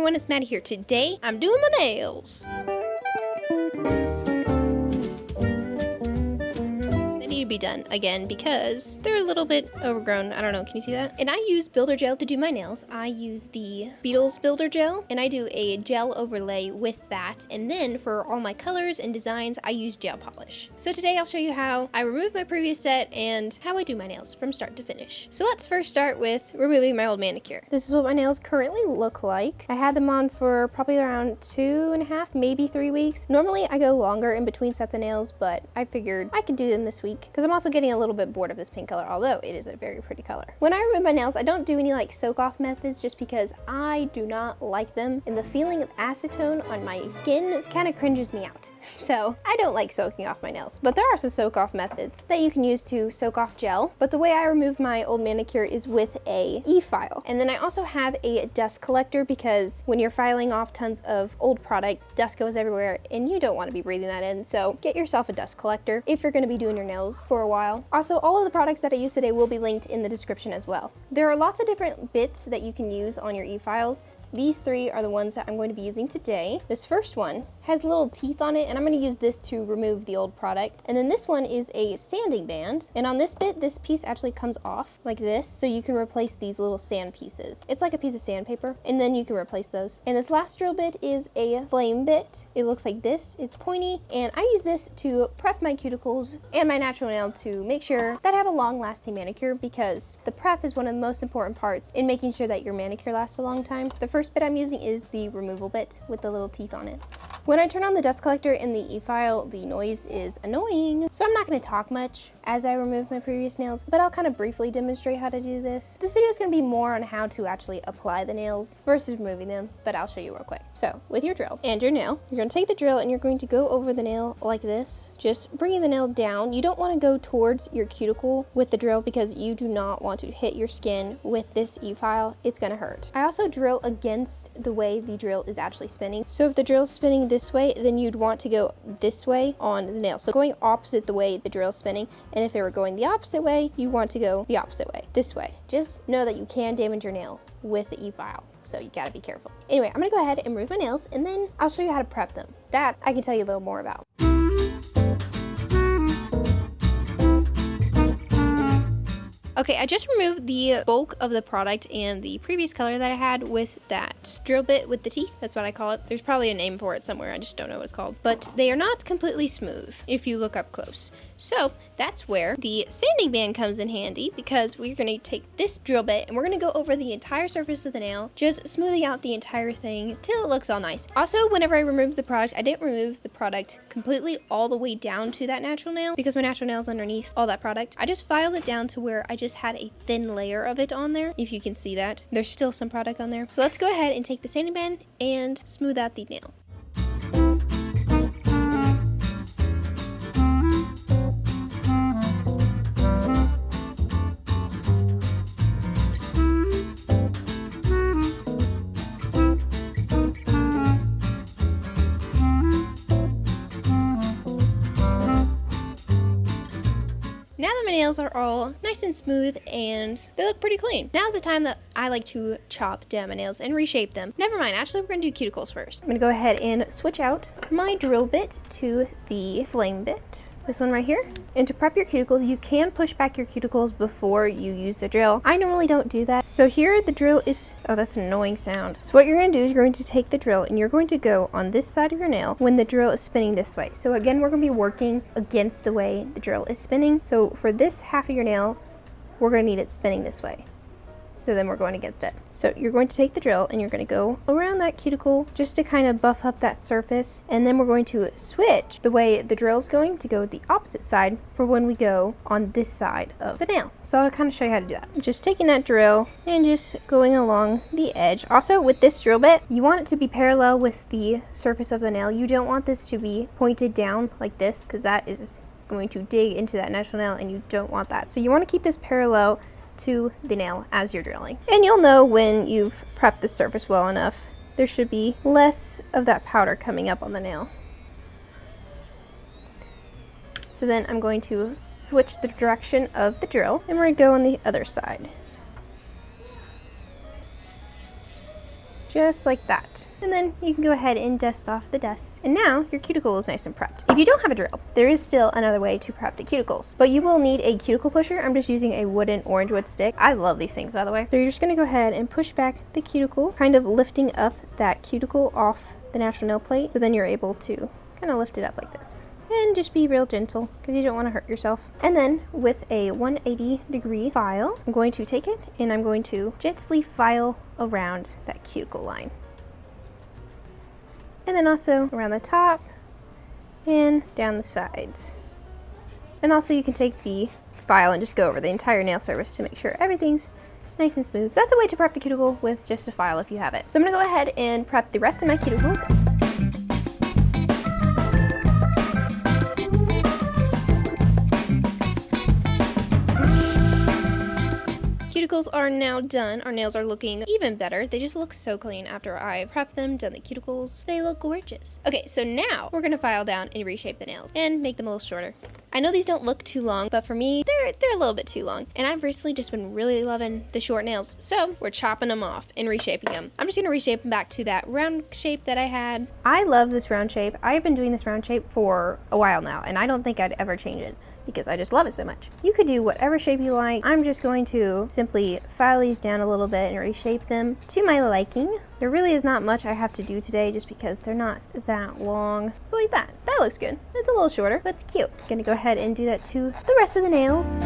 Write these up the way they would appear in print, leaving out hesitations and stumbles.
everyone, it's Maddie here. Today, I'm doing my nails. They need to be done again because they're a little bit overgrown. I don't know, can you see that? And I use builder gel to do my nails. I use the Beetles builder gel, and I do a gel overlay with that. And then for all my colors and designs, I use gel polish. So today I'll show you how I remove my previous set and how I do my nails from start to finish. So let's first start with removing my old manicure. This is what my nails currently look like. I had them on for probably around 2.5, maybe 3 weeks. Normally I go longer in between sets of nails, but I figured I could do them this week because I'm also getting a little bit bored of this pink color, although it is a very pretty color. When I remove my nails, I don't do any like soak off methods just because I do not like them, and the feeling of acetone on my skin kind of cringes me out. So I don't like soaking off my nails, but there are some soak off methods that you can use to soak off gel. But the way I remove my old manicure is with a e-file. And then I also have a dust collector because when you're filing off tons of old product, dust goes everywhere and you don't want to be breathing that in. So get yourself a dust collector if you're going to be doing your nails for a while. Also, all of the products that I use today will be linked in the description as well. There are lots of different bits that you can use on your e-files. These three are the ones that I'm going to be using today. This first one has little teeth on it, and I'm going to use this to remove the old product. And then this one is a sanding band. And on this bit, this piece actually comes off like this, so you can replace these little sand pieces. It's like a piece of sandpaper, and then you can replace those. And this last drill bit is a flame bit. It looks like this. It's pointy, and I use this to prep my cuticles and my natural nail to make sure that I have a long-lasting manicure, because the prep is one of the most important parts in making sure that your manicure lasts a long time. The first bit I'm using is the removal bit with the little teeth on it. When I turn on the dust collector in the e-file, the noise is annoying, so I'm not going to talk much as I remove my previous nails, but I'll kind of briefly demonstrate how to do this. This video is going to be more on how to actually apply the nails versus removing them, but I'll show you real quick. So with your drill and your nail, you're going to take the drill and you're going to go over the nail like this, just bringing the nail down. You don't want to go towards your cuticle with the drill because you do not want to hit your skin with this e-file. It's going to hurt. I also drill against the way the drill is actually spinning. So if the drill is spinning this way, then you'd want to go this way on the nail. So going opposite the way the drill is spinning, and if it were going the opposite way, you want to go the opposite way, this way. Just know that you can damage your nail with the e-file, so you gotta be careful. Anyway, I'm gonna go ahead and remove my nails, and then I'll show you how to prep them. That I can tell you a little more about. Okay, I just removed the bulk of the product and the previous color that I had with that drill bit with the teeth. That's what I call it. There's probably a name for it somewhere. I just don't know what it's called. But they are not completely smooth if you look up close. So that's where the sanding band comes in handy, because we're going to take this drill bit and we're going to go over the entire surface of the nail, just smoothing out the entire thing till it looks all nice. Also, whenever I removed the product, I didn't remove the product completely all the way down to that natural nail because my natural nail is underneath all that product. I just filed it down to where I just had a thin layer of it on there. If you can see that, there's still some product on there. So let's go ahead and take the sanding band and smooth out the nail. Now that my nails are all nice and smooth and they look pretty clean, now's the time that I like to chop down my nails and reshape them. Never mind, actually we're going to do cuticles first. I'm going to go ahead and switch out my drill bit to the flame bit. This one right here. And to prep your cuticles, you can push back your cuticles before you use the drill. I normally don't do that. So here the drill is, oh, that's an annoying sound. So what you're going to do is you're going to take the drill and you're going to go on this side of your nail when the drill is spinning this way. So again, we're going to be working against the way the drill is spinning. So for this half of your nail, we're going to need it spinning this way. So then we're going against it. So you're going to take the drill and you're going to go around that cuticle just to kind of buff up that surface. And then we're going to switch the way the drill is going to go the opposite side for when we go on this side of the nail. So I'll kind of show you how to do that. Just taking that drill and just going along the edge. Also with this drill bit, you want it to be parallel with the surface of the nail. You don't want this to be pointed down like this, because that is going to dig into that natural nail and you don't want that. So you want to keep this parallel to the nail as you're drilling. And you'll know when you've prepped the surface well enough. There should be less of that powder coming up on the nail. So then I'm going to switch the direction of the drill and we're going to go on the other side. just like that. And then you can go ahead and dust off the dust. And now your cuticle is nice and prepped. If you don't have a drill, there is still another way to prep the cuticles, but you will need a cuticle pusher. I'm just using a wooden orange wood stick. I love these things, by the way. So you're just gonna go ahead and push back the cuticle, kind of lifting up that cuticle off the natural nail plate. So then you're able to kind of lift it up like this. And just be real gentle because you don't want to hurt yourself. And then with a 180-degree file, I'm going to take it and I'm going to gently file around that cuticle line. And then also around the top and down the sides. And also you can take the file and just go over the entire nail surface to make sure everything's nice and smooth. That's a way to prep the cuticle with just a file if you have it. So I'm gonna go ahead and prep the rest of my cuticles. Cuticles are now done. Our nails are looking even better. They just look so clean after I've prepped them, done the cuticles. They look gorgeous. Okay, so now we're gonna file down and reshape the nails and make them a little shorter. I know these don't look too long, but for me, they're a little bit too long. And I've recently just been really loving the short nails. So we're chopping them off and reshaping them. I'm just gonna reshape them back to that round shape that I had. I love this round shape. I've been doing this round shape for a while now, and I don't think I'd ever change it because I just love it so much. You could do whatever shape you like. I'm just going to simply file these down a little bit and reshape them to my liking. There really is not much I have to do today just because they're not that long. But like that. That looks good. It's a little shorter, but it's cute. Gonna go ahead and do that to the rest of the nails.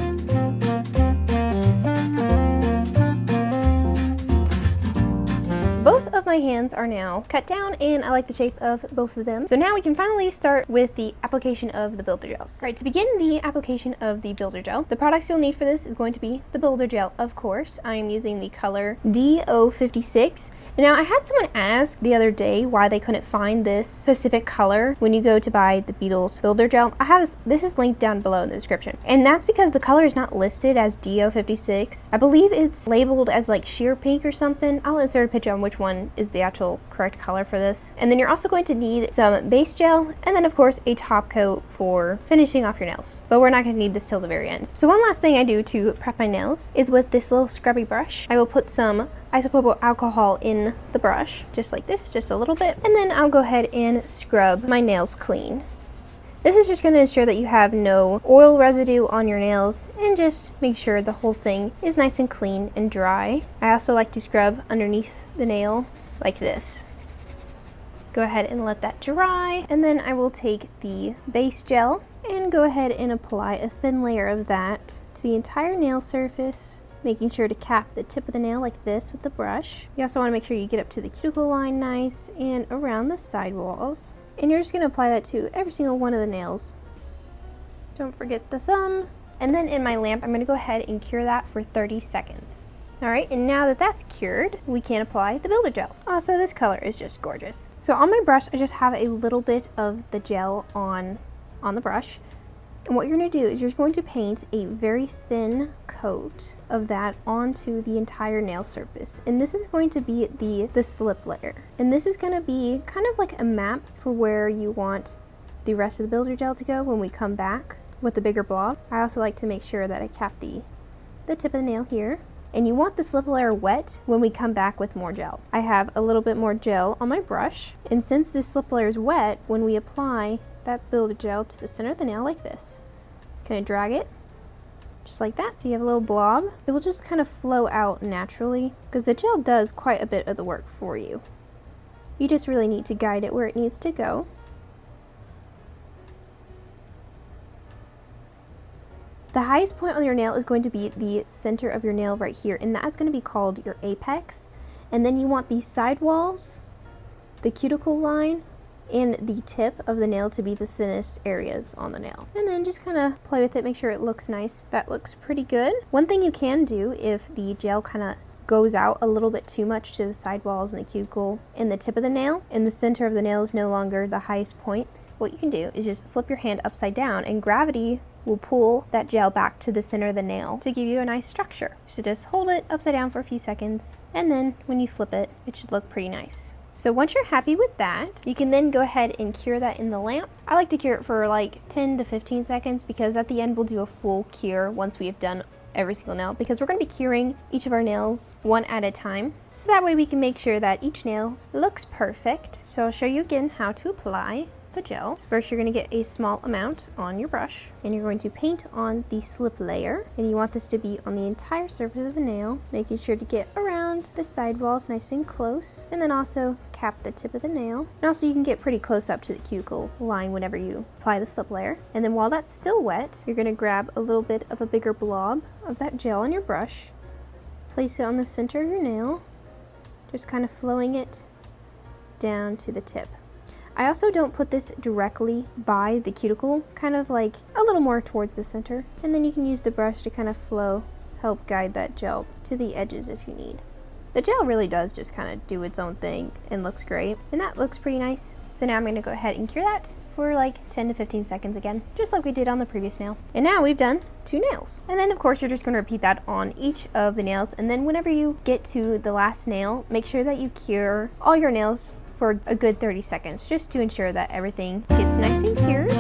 Both of my hands are now cut down and I like the shape of both of them. So now we can finally start with the application of the builder gels. All right, to begin the application of the builder gel, the products you'll need for this is going to be the builder gel, of course. I am using the color DO56. And now I had someone ask the other day why they couldn't find this specific color when you go to buy the Beetles builder gel. I have this is linked down below in the description. And that's because the color is not listed as DO56. I believe it's labeled as like sheer pink or something. I'll insert a picture on which one is the actual correct color for this. And then you're also going to need some base gel and then of course a top coat for finishing off your nails. But we're not going to need this till the very end. So one last thing I do to prep my nails is with this little scrubby brush. I will put some isopropyl alcohol in the brush, just like this, just a little bit. And then I'll go ahead and scrub my nails clean. This is just going to ensure that you have no oil residue on your nails and just make sure the whole thing is nice and clean and dry. I also like to scrub underneath the nail like this. Go ahead and let that dry. And then I will take the base gel and go ahead and apply a thin layer of that to the entire nail surface, making sure to cap the tip of the nail like this with the brush. You also want to make sure you get up to the cuticle line nice and around the side walls. And you're just going to apply that to every single one of the nails. Don't forget the thumb. And then in my lamp, I'm going to go ahead and cure that for 30 seconds. All right, and now that that's cured, we can apply the builder gel. Also, this color is just gorgeous. So on my brush, I just have a little bit of the gel on the brush. And what you're going to do is you're going to paint a very thin coat of that onto the entire nail surface. And this is going to be the slip layer. And this is going to be kind of like a map for where you want the rest of the builder gel to go when we come back with the bigger blob. I also like to make sure that I cap the tip of the nail here. And you want the slip layer wet when we come back with more gel. I have a little bit more gel on my brush. And since this slip layer is wet, when we apply that builder gel to the center of the nail like this, just kind of drag it just like that, so you have a little blob. It will just kind of flow out naturally because the gel does quite a bit of the work for you. You just really need to guide it where it needs to go. The highest point on your nail is going to be the center of your nail right here, and that's going to be called your apex. And then you want the side walls, the cuticle line, and the tip of the nail to be the thinnest areas on the nail. And then just kind of play with it, make sure it looks nice. That looks pretty good. One thing you can do if the gel kind of goes out a little bit too much to the side walls and the cuticle and the tip of the nail, and the center of the nail is no longer the highest point, what you can do is just flip your hand upside down and gravity will pull that gel back to the center of the nail to give you a nice structure. So just hold it upside down for a few seconds, and then when you flip it, it should look pretty nice. So once you're happy with that, you can then go ahead and cure that in the lamp. I like to cure it for like 10 to 15 seconds because at the end we'll do a full cure once we have done every single nail because we're going to be curing each of our nails one at a time. So that way we can make sure that each nail looks perfect. So I'll show you again how to apply the gel. So first you're going to get a small amount on your brush and you're going to paint on the slip layer, and you want this to be on the entire surface of the nail, making sure to get around the sidewalls nice and close, and then also cap the tip of the nail. And also you can get pretty close up to the cuticle line whenever you apply the slip layer. And then while that's still wet, you're going to grab a little bit of a bigger blob of that gel on your brush, place it on the center of your nail, just kind of flowing it down to the tip. I also don't put this directly by the cuticle, kind of like a little more towards the center. And then you can use the brush to kind of help guide that gel to the edges if you need. The gel really does just kind of do its own thing and looks great. And that looks pretty nice. So now I'm going to go ahead and cure that for like 10 to 15 seconds again, just like we did on the previous nail. And now we've done 2 nails. And then of course you're just going to repeat that on each of the nails. And then whenever you get to the last nail, make sure that you cure all your nails for a good 30 seconds, just to ensure that everything gets nice and cured.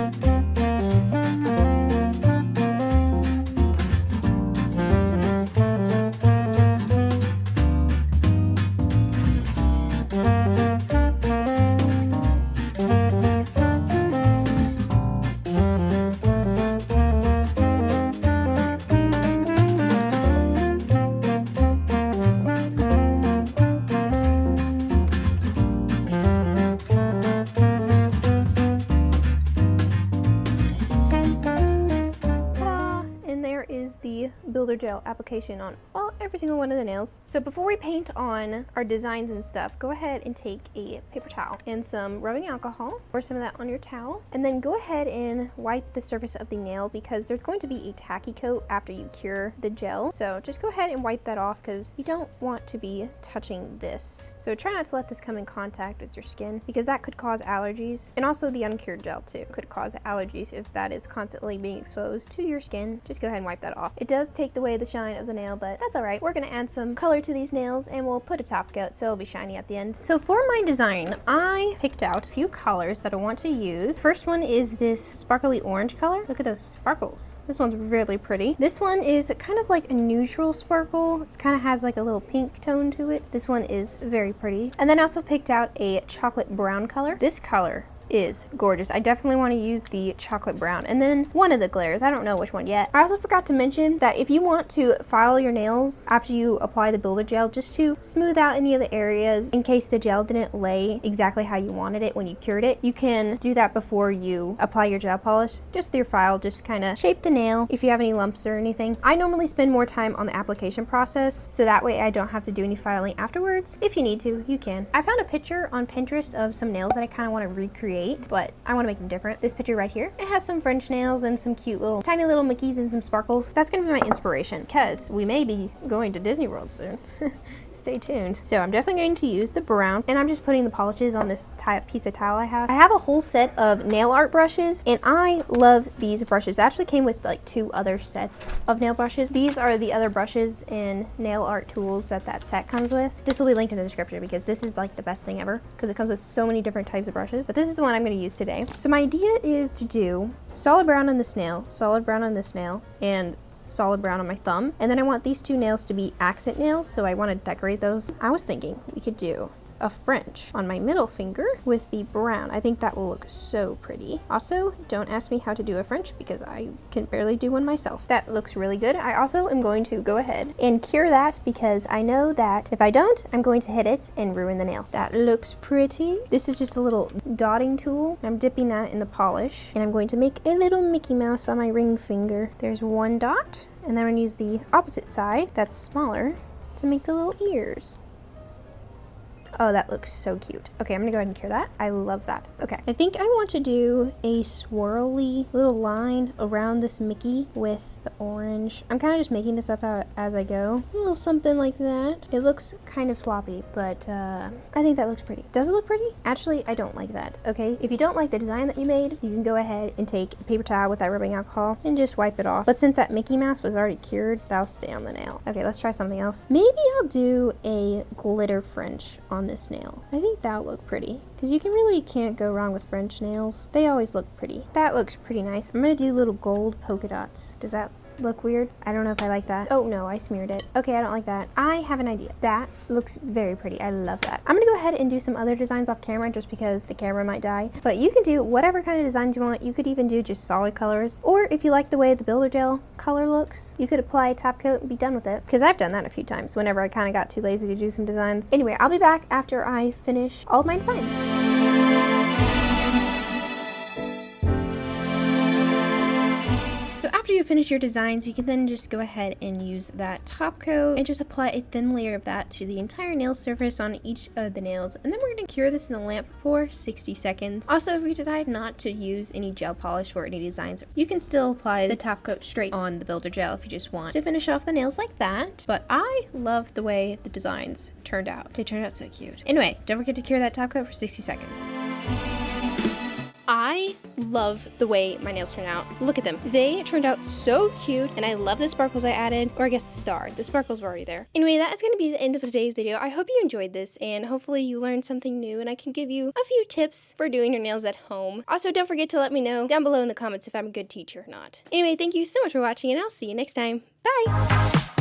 The builder gel application on every single one of the nails. So before we paint on our designs and stuff, go ahead and take a paper towel and some rubbing alcohol, or some of that on your towel, and then go ahead and wipe the surface of the nail because there's going to be a tacky coat after you cure the gel. So just go ahead and wipe that off because you don't want to be touching this. So try not to let this come in contact with your skin because that could cause allergies, and also the uncured gel too could cause allergies if that is constantly being exposed to your skin. Just go ahead and wipe that off. It does take away the shine of the nail, but that's alright. We're gonna add some color to these nails and we'll put a top coat so it'll be shiny at the end. So for my design, I picked out a few colors that I want to use. First one is this sparkly orange color. Look at those sparkles. This one's really pretty. This one is kind of like a neutral sparkle. It kind of has like a little pink tone to it. This one is very pretty. And then I also picked out a chocolate brown color. This color is gorgeous. I definitely want to use the chocolate brown, and then one of the glares. I don't know which one yet. I also forgot to mention that if you want to file your nails after you apply the builder gel, just to smooth out any of the areas in case the gel didn't lay exactly how you wanted it when you cured it, you can do that before you apply your gel polish. Just with your file, just kind of shape the nail if you have any lumps or anything. I normally spend more time on the application process, so that way I don't have to do any filing afterwards. If you need to, you can. I found a picture on Pinterest of some nails that I kind of want to recreate, but I want to make them different. This picture right here, it has some French nails and some cute little tiny little Mickeys and some sparkles. That's gonna be my inspiration because we may be going to Disney World soon. Stay tuned. So I'm definitely going to use the brown, and I'm just putting the polishes on this piece of towel I have. I have a whole set of nail art brushes, and I love these brushes. It actually came with like 2 other sets of nail brushes. These are the other brushes and nail art tools that set comes with. This will be linked in the description because this is like the best thing ever because it comes with so many different types of brushes. But this is the one I'm going to use today. So my idea is to do solid brown on this nail, solid brown on this nail, and solid brown on my thumb. And then I want these 2 nails to be accent nails, so I want to decorate those. I was thinking we could do a French on my middle finger with the brown. I think that will look so pretty. Also, don't ask me how to do a French because I can barely do one myself. That looks really good. I also am going to go ahead and cure that because I know that if I don't, I'm going to hit it and ruin the nail. That looks pretty. This is just a little dotting tool. I'm dipping that in the polish, and I'm going to make a little Mickey Mouse on my ring finger. There's 1 dot, and then I'm gonna use the opposite side that's smaller to make the little ears. Oh, that looks so cute. Okay, I'm gonna go ahead and cure that. I love that. Okay, I think I want to do a swirly little line around this Mickey with the orange. I'm kind of just making this up as I go. A little something like that. It looks kind of sloppy, but I think that looks pretty. Does it look pretty? Actually, I don't like that, okay? If you don't like the design that you made, you can go ahead and take a paper towel with that rubbing alcohol and just wipe it off. But since that Mickey Mouse was already cured, that'll stay on the nail. Okay, let's try something else. Maybe I'll do a glitter French on this nail. I think that'll look pretty because you can't go wrong with French nails. They always look pretty. That looks pretty nice. I'm gonna do little gold polka dots. Does that look weird. I don't know if I like that. Oh no, I smeared it. Okay, I don't like that. I have an idea. That looks very pretty. I love that. I'm gonna go ahead and do some other designs off camera just because the camera might die. But you can do whatever kind of designs you want. You could even do just solid colors. Or if you like the way the Builder Gel color looks, you could apply a top coat and be done with it. Because I've done that a few times whenever I kind of got too lazy to do some designs. Anyway, I'll be back after I finish all of my designs. So after you finish your designs, you can then just go ahead and use that top coat and just apply a thin layer of that to the entire nail surface on each of the nails. And then we're going to cure this in the lamp for 60 seconds. Also, if you decide not to use any gel polish for any designs, you can still apply the top coat straight on the Builder Gel if you just want to finish off the nails like that. But I love the way the designs turned out. They turned out so cute. Anyway, don't forget to cure that top coat for 60 seconds. I love the way my nails turned out. Look at them. They turned out so cute, and I love the sparkles I added, or I guess the star. The sparkles were already there. Anyway, that is going to be the end of today's video. I hope you enjoyed this, and hopefully you learned something new, and I can give you a few tips for doing your nails at home. Also, don't forget to let me know down below in the comments if I'm a good teacher or not. Anyway, thank you so much for watching, and I'll see you next time. Bye!